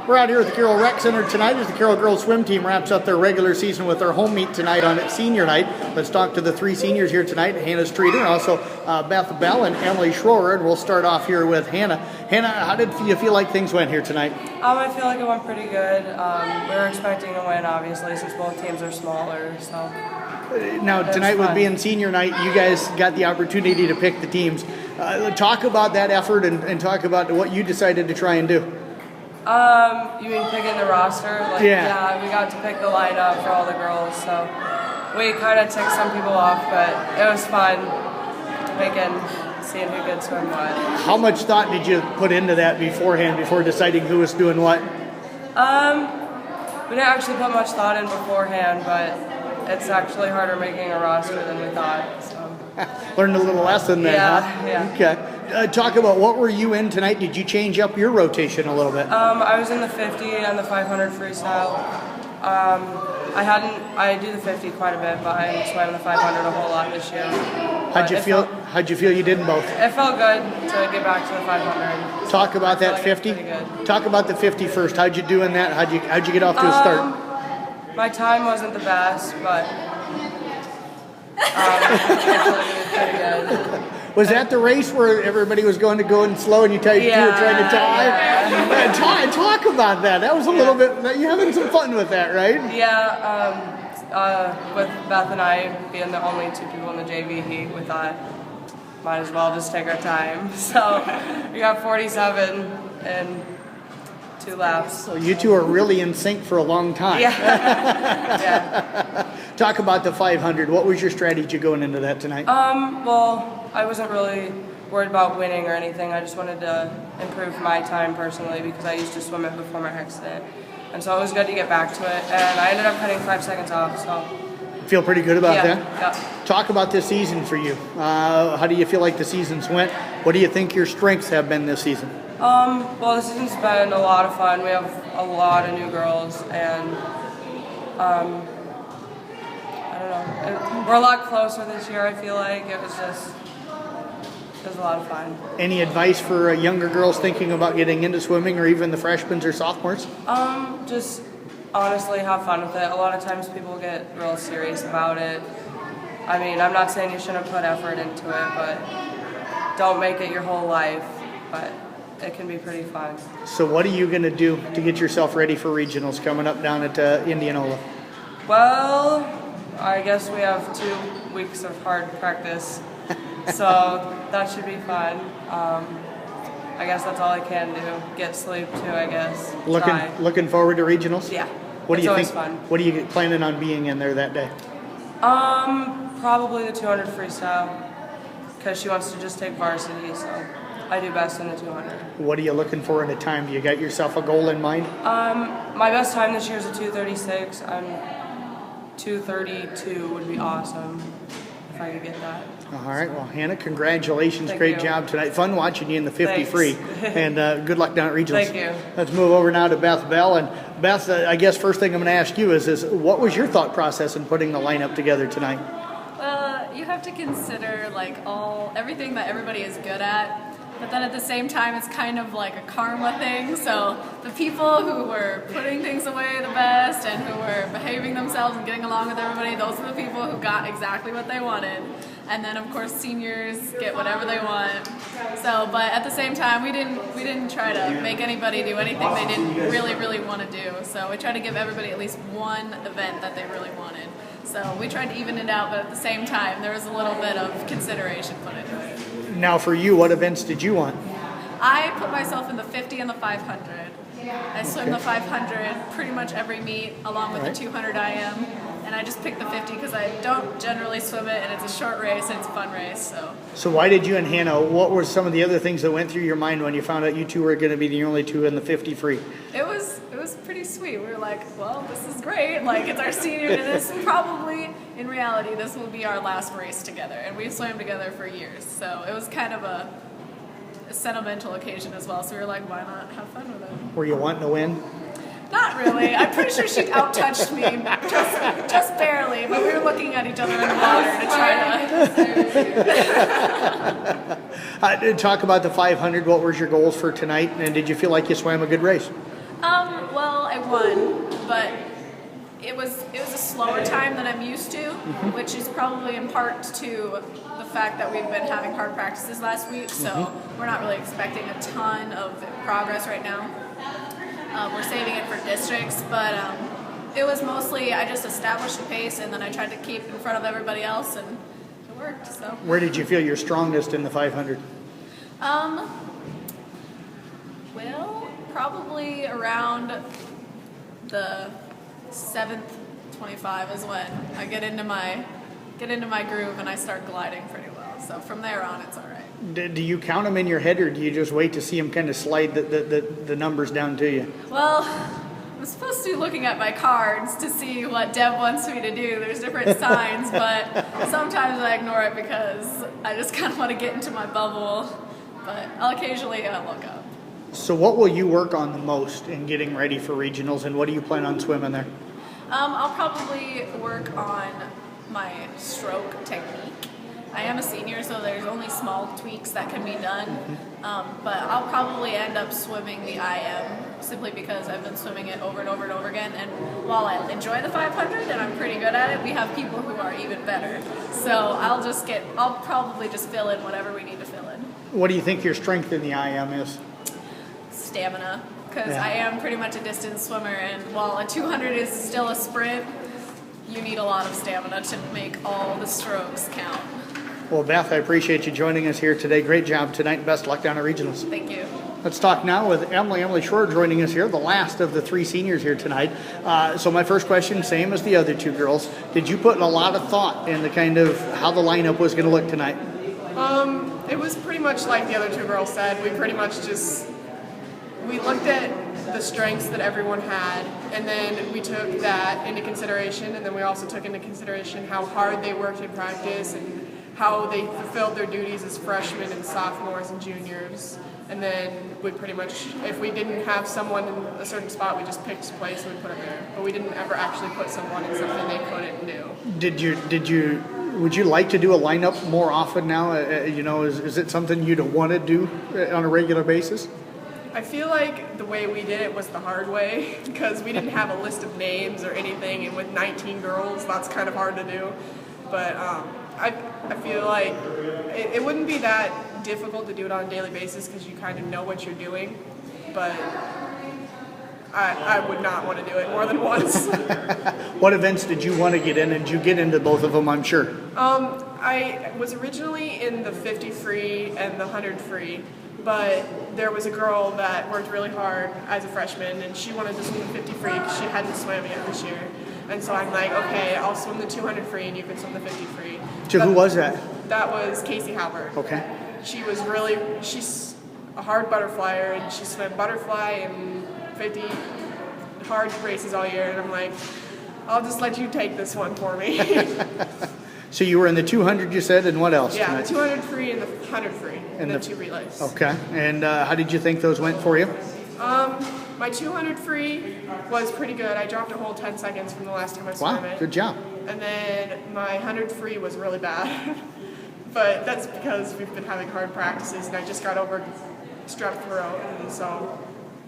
We're out here at the Carroll Rec Center tonight as the Carroll girls swim team wraps up their regular season with their home meet tonight on senior night. Let's talk to the three seniors here tonight, Hannah Streeter, also Beth Boell and Emily Schroer. And we'll start off here with Hannah. Hannah, how did you feel like things went here tonight? I feel like it went pretty good. We were expecting to win, obviously, since both teams are smaller. So now tonight with being senior night, you guys got the opportunity to pick the teams. Talk about that effort and talk about what you decided to try and do. You mean picking the roster? Yeah, we got to pick the lineup for all the girls, so we kind of took some people off, but it was fun seeing who could swim what. How much thought did you put into that beforehand, before deciding who was doing what? We didn't actually put much thought in beforehand, but it's actually harder making a roster than we thought. So. Learned a little lesson there, huh? Yeah. Okay. Talk about what were you in tonight? Did you change up your rotation a little bit? I was in the 50 and the 500 freestyle. I do the 50 quite a bit, but I swam the 500 a whole lot this year. How'd you feel you did in both? It felt good to get back to the 500. Talk about that 50. Talk about the 50 first. How'd you do in that? How'd you get off to a start? My time wasn't the best, but actually it was pretty good. Was that the race where everybody was going to go in slow and you were trying to tie? Yeah. Talk about that. That was a little bit, you're having some fun with that, right? Yeah, with Beth and I being the only two people in the JV heat, we thought might as well just take our time. So we got 47 and 2 laps. So you two are really in sync for a long time. Yeah. Talk about the 500. What was your strategy going into that tonight? Well, I wasn't really worried about winning or anything. I just wanted to improve my time personally because I used to swim it before my accident. And so it was good to get back to it. And I ended up cutting 5 seconds off. So feel pretty good about that? Yeah. Talk about this season for you. How do you feel like the season's went? What do you think your strengths have been this season? Well, the season's been a lot of fun. We have a lot of new girls, and I don't know. We're a lot closer this year, I feel like. It was a lot of fun. Any advice for younger girls thinking about getting into swimming, or even the freshmen or sophomores? Just honestly have fun with it. A lot of times people get real serious about it. I mean, I'm not saying you shouldn't put effort into it, but don't make it your whole life. But it can be pretty fun. So what are you going to do to get yourself ready for regionals coming up down at Indianola? Well, I guess we have 2 weeks of hard practice, so that should be fun. I guess that's all I can do. Get sleep too, I guess. Looking forward to regionals? Yeah. What do you think? Fun. What are you planning on being in there that day? Probably the 200 freestyle, because she wants to just take varsity, so I do best in the 200. What are you looking for in a time? Do you got yourself a goal in mind? My best time this year is a 2:36. 2:32 would be awesome if I could get that. All right. Well, Hannah, congratulations. Thank Great you. job tonight. Fun watching you in the 50 free. And good luck down at regionals. Thank you. Let's move over now to Beth Boell. And Beth, I guess first thing I'm going to ask you is what was your thought process in putting the lineup together tonight? Well, you have to consider everything that everybody is good at. But then at the same time, it's kind of like a karma thing. So the people who were putting things away the best and who were behaving themselves and getting along with everybody, those are the people who got exactly what they wanted. And then, of course, seniors get whatever they want. So, but at the same time, we didn't try to make anybody do anything they didn't really want to do. So we tried to give everybody at least one event that they really wanted. So we tried to even it out, but at the same time, there was a little bit of consideration put into it. Now for you, what events did you want? I put myself in the 50 and the 500. I swim the 500 pretty much every meet, along with the 200 IM. And I just picked the 50 because I don't generally swim it, and it's a short race and it's a fun race. So why did you and Hannah, what were some of the other things that went through your mind when you found out you two were going to be the only two in the 50 free? It was pretty sweet. We were like, well, this is great. Like, it's our senior, and this probably, in reality, this will be our last race together. And we've swam together for years. So it was kind of a sentimental occasion as well. So we were like, why not have fun with it? Were you wanting to win? Not really. I'm pretty sure she out-touched me just barely, but we were looking at each other in the water to try to... Talk about the 500. What were your goals for tonight, and did you feel like you swam a good race? won, but it was a slower time than I'm used to, which is probably in part to the fact that we've been having hard practices last week, so we're not really expecting a ton of progress right now. We're saving it for districts, but it was mostly I just established a pace and then I tried to keep in front of everybody else, and it worked. So. Where did you feel you're strongest in the 500? Well, probably around the 7th 25 is when I get into my groove and I start gliding pretty well. So from there on, it's all right. Do you count them in your head, or do you just wait to see them kind of slide the numbers down to you? Well, I'm supposed to be looking at my cards to see what Deb wants me to do. There's different signs, but sometimes I ignore it because I just kind of want to get into my bubble. But I'll occasionally look up. So what will you work on the most in getting ready for regionals, and what do you plan on swimming there? I'll probably work on my stroke technique. I am a senior, so there's only small tweaks that can be done. But I'll probably end up swimming the IM simply because I've been swimming it over and over and over again. And while I enjoy the 500 and I'm pretty good at it, we have people who are even better. So I'll probably just fill in whatever we need to fill in. What do you think your strength in the IM is? Stamina, because I am pretty much a distance swimmer, and while a 200 is still a sprint, you need a lot of stamina to make all the strokes count. Well, Beth, I appreciate you joining us here today. Great job tonight, and best of luck down at regionals. Thank you. Let's talk now with Emily Schroer joining us here, the last of the 3 seniors here tonight. So my first question, same as the other 2 girls, did you put a lot of thought into kind of how the lineup was going to look tonight? It was pretty much like the other 2 girls said. We pretty much we looked at the strengths that everyone had, and then we took that into consideration, and then we also took into consideration how hard they worked in practice and how they fulfilled their duties as freshmen and sophomores and juniors. And then we pretty much, if we didn't have someone in a certain spot, we just picked a place and we put them there. But we didn't ever actually put someone in something they couldn't do. Would you like to do a lineup more often now? Is it something you'd want to do on a regular basis? I feel like the way we did it was the hard way because we didn't have a list of names or anything, and with 19 girls, that's kind of hard to do. But I feel like it wouldn't be that difficult to do it on a daily basis because you kind of know what you're doing. But I would not want to do it more than once. What events did you want to get in, and did you get into both of them, I'm sure? I was originally in the 50 free and the 100 free. But there was a girl that worked really hard as a freshman, and she wanted to swim the 50 free because she hadn't swam yet this year. And so I'm like, okay, I'll swim the 200 free and you can swim the 50 free. So who was that? That was Casey Halbert. Okay. She's a hard butterflyer, and she swam butterfly and 50 hard races all year. And I'm like, I'll just let you take this one for me. So you were in the 200, you said, and what else? Yeah, tonight? the 200 free and the 100 free, and the 2 relays. Okay, and how did you think those went for you? My 200 free was pretty good. I dropped a whole 10 seconds from the last time I swam it. Wow, good job. And then my 100 free was really bad. But that's because we've been having hard practices, and I just got over strep throat, and so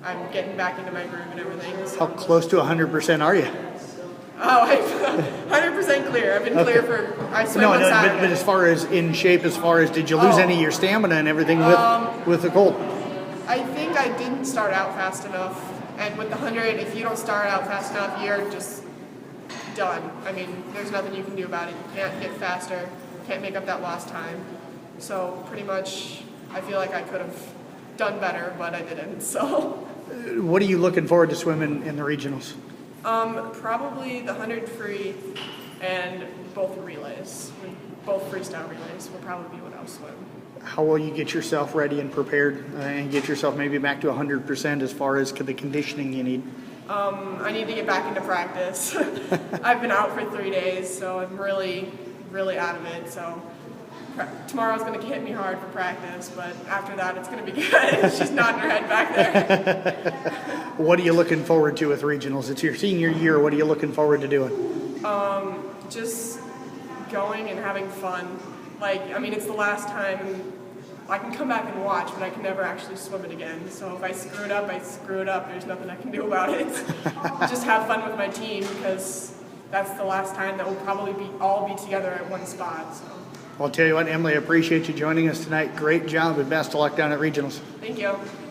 I'm getting back into my groove and everything. So. How close to 100% are you? Oh, I'm 100% clear. I've been clear for, I swam on Saturday. But as far as in shape, did you lose any of your stamina and everything with the cold? I think I didn't start out fast enough. And with the 100, if you don't start out fast enough, you're just done. I mean, there's nothing you can do about it. You can't get faster, can't make up that lost time. So pretty much, I feel like I could have done better, but I didn't, so. What are you looking forward to swimming in the regionals? Probably the 100 free and both relays. Both freestyle relays will probably be what I'll swim. How will you get yourself ready and prepared and get yourself maybe back to 100% as far as the conditioning you need? I need to get back into practice. I've been out for 3 days, so I'm really, really out of it. So tomorrow's going to hit me hard for practice, but after that it's going to be good. She's nodding her head back there. What are you looking forward to with regionals? It's your senior year. What are you looking forward to doing? Just going and having fun. Like, I mean, it's the last time I can come back and watch, but I can never actually swim it again. So if I screw it up, I screw it up. There's nothing I can do about it. Just have fun with my team, because that's the last time that we'll probably all be together at one spot. So. Well, I'll tell you what, Emily, I appreciate you joining us tonight. Great job and best of luck down at regionals. Thank you.